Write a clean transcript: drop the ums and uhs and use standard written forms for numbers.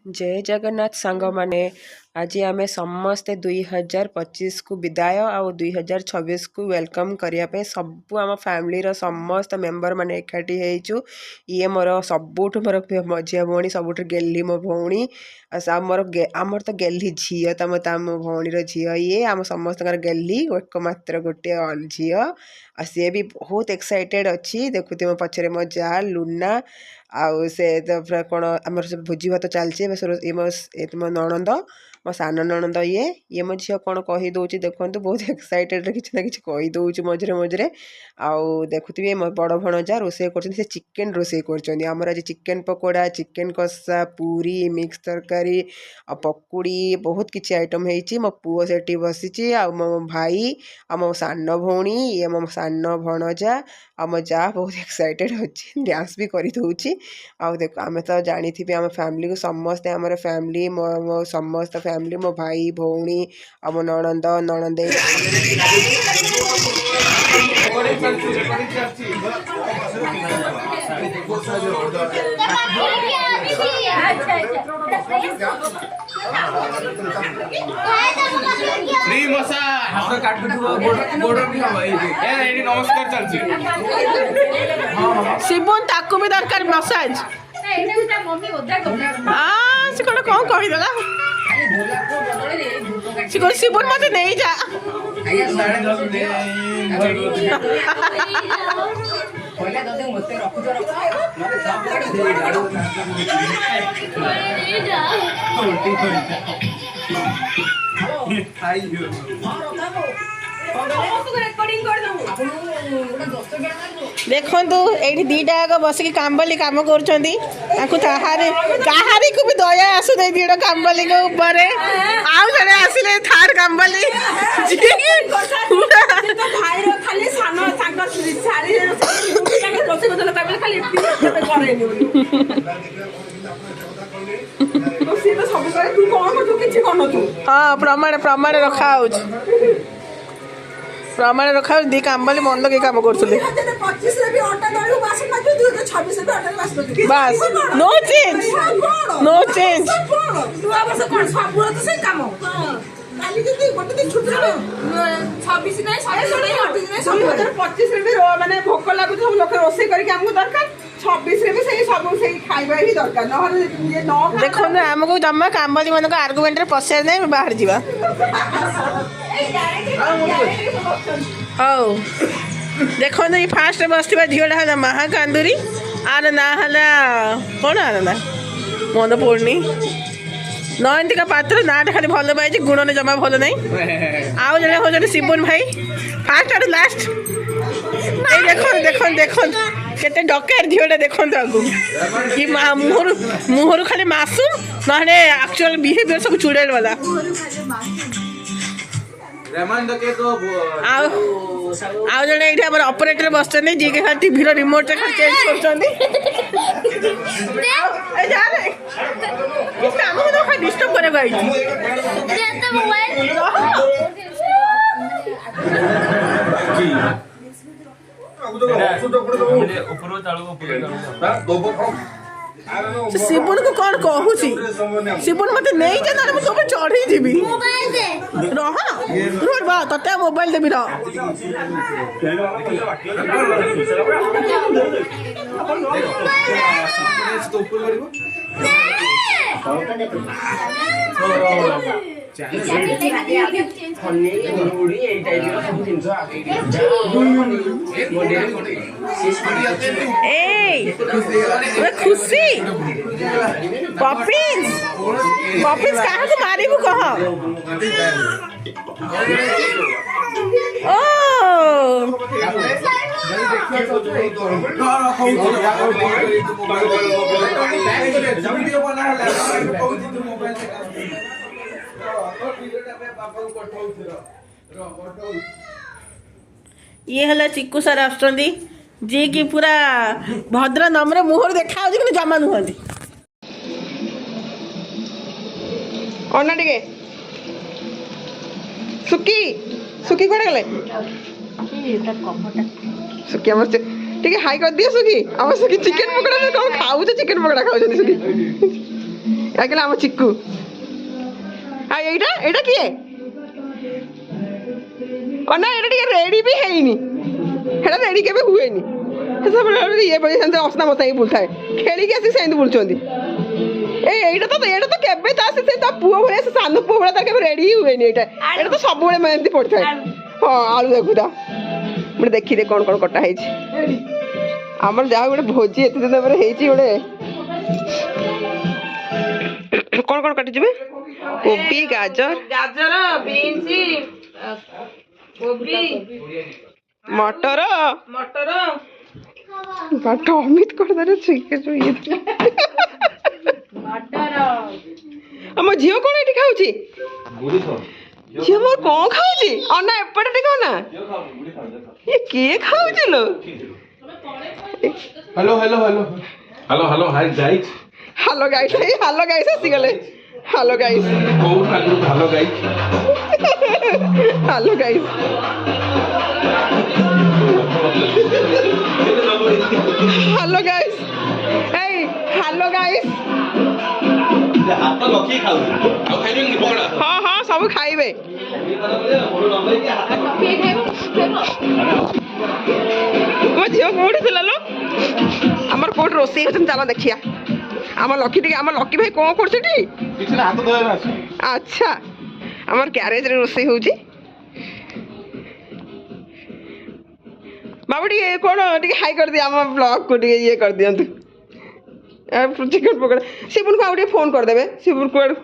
जय जगन्नाथ सांग माने आज आम समस्ते 2025 को विदाय आउ 2026 को वेलकम करने सबू आम फैमिली समस्त मेंबर माने एकाठी होइछु। ये मोर सबुठ मोर मझिया भौणी सबुठ गेली मो भौणी आमर तो गेली झील तम तम भौणीर झील ये आम समस्त गेली एकमात्र गोटे झी सी भी बहुत एक्साइटेड अच्छी देखुते मो पछरे मो जा लुना आउ से कौन आम भोजी भात चलती मो नणंद मो सान नणंद ये मो झील कौन कहीदे देखो बहुत एक्साइटेड किसी ना कि कहीदे मझे मझे आउ देखुए मो बड़ भणजा रोसे कर चिकेन रोसे कर आज चिकेन पकोड़ा चिकेन कषा पूरी मिक्स तरकारी आ पकुड़ी बहुत किसी आइटम होती मो पुओ से बसी आ मो भाई आ मो सान भौणी ये मो सान भणजा आ मो जा बहुत एक्साइटेड अच्छी डांस भी करदे आउ देख आम तो जानी आम फैमिली को समस्ते आम फैमिली मो समस्त फैमिली मो भाई भौणी आ मो नणंद नणंद नमस्कार चलती शिबुन ताकू भी दरकार मसाज से कौन कौन कहीदेला शिबुन मत नहीं जा देखु ये दीटा आग बसिक कामबाली कम कर भी दया आसू दीड कामबाली आउ जड़े आसिले थार्ड कामबाली हाँ प्रमाण प्रमाण रखा प्रमाण रखा दी कामबाली मन लगे कम कर बस नो चेंज नो चेंज मैंने भोक लगुच लोक रोसे करके दरकार 26 भी सब खाଇବା ही दरकार देखो आमको जमा कामबाली मान आर्गुमेंट पशा नहीं बाहर जावा हौ देखो ये फास्ट बस झीलटा है महाकांदुरी आर ना है कौन आर ना मन पड़नी नयंतिका पात्र नाटा खाली भल पाई गुण ने जमा भल नहीं आउ जड़े हो शिबुन भाई फास्ट आर लास्ट देखो देखो देखो केते डकार झीलटा देखो कि मुहर खाली मासूम ना एक्चुअल बिहेवियर सब चुड़ैल वाला आउ जड़े ये आम ऑपरेटर बस जी के खाली टीवी रिमोट चेंज कर डिस्टर्ब शिबुन को कौन कहूँ शिबुन मत नहीं जाना मुझे सब चढ़ी जीवी रह ते मोबाइल देवी खुशी पपिन्स पपिन्स क्या मारू कह ये है चिक्कू सार आसुँच जी कि पूरा भद्र नम्र मुहर देखा कि जमा नुहति कौन टे सुकी सुकी कड़े गले सुकी आम टे हाई कर दिए सुकी आम सुकी चिकेन पकोड़ा कौन खाऊ चिकेन पकोड़ा खाऊ सुकी ଡାକିଲା ଆମ ଚିକୁ। ଆଉ ଏଇଟା କିଏ? ଅନା ଏଇଟା ଟିକେ ରେଡି ବି ହେଇନି, ସେଟା ରେଡି କେବେ ହୁଏନି। ଇଏ ସେମିତି ଅସନା ମସନା ହେଇକି ବୁଲୁଥାଏ, ଖେଳିକି ଆସି ସେମିତି ବୁଲୁଛନ୍ତି। ଏଇଟା ତ କେବେ ସେ ତା ପୁଅ ଭଳିଆ, ସେ ସାନ ପୁଅ ଭଳିଆ ତାର କେବେ ରେଡି ହିଁ ହୁଏନି। ଏଇଟା ତ ସବୁବେଳେ ଏମିତି ପଡିଥାଏ। ହଁ ଆଳୁ ଦେଖୁଥା, ଗୋଟେ ଦେଖିଦେ କ'ଣ କ'ଣ କଟା ହେଇଛି। ଆମର ଯାହା ଗୋଟେ ଭୋଜି ଏତେ ଦିନ ପରେ ହେଇଛି। ଗୋଟେ କ'ଣ କ'ଣ କାଟିଯିବେ? କୋବି, ଗାଜର, ବିନ୍ସ, କୋବି, ମଟର। ପାଠ ଅମିତ କରିଦେଲେ ଆମ ଝିଅ କ'ଣ ଏଠି ଖାଉଛି? ଝିଅ ମୋର କ'ଣ ଖାଉଛି? ଅନା ଏପଟେ ଟିକେ ଅନା, ଇଏ କିଏ ଖାଉଛି ଲୋ? Hello hi guys. Hello guys ଆସିଗଲେ। Hello guys. Hello guys. Hello guys. Hello guys. ଏଇ ହ୍ୟାଲୋ ଗାଇସ୍। ହଁ ହଁ ସବୁ ଖାଇବେ। ମୋ ଝିଅ କୋଉଠି ଥିଲା ଲୋ? ଆମର କୋଉଠି ରୋଷେଇ ହଉଛନ୍ତି ଚାଲ ଦେଖିଆ। ଆମ ଲକି ଭାଇ କ'ଣ କରୁଛି ଏଠି? ଆଚ୍ଛା, ଆମର ଗ୍ୟାରେଜରେ ରୋଷେଇ ହଉଛି। ବାବୁ ଟିକେ କ'ଣ ଟିକେ ହାଇ କରିଦିଅ, ଆମ ବ୍ଲଗକୁ ଟିକେ ଇଏ କରିଦିଅନ୍ତୁ। ଚିକେନ ପକୋଡ଼ା। ଶିବୁନକୁ ଆଉ ଟିକେ ଫୋନ୍ କରିଦେବେ। ଶିବୁନ କୁଆଡ଼େ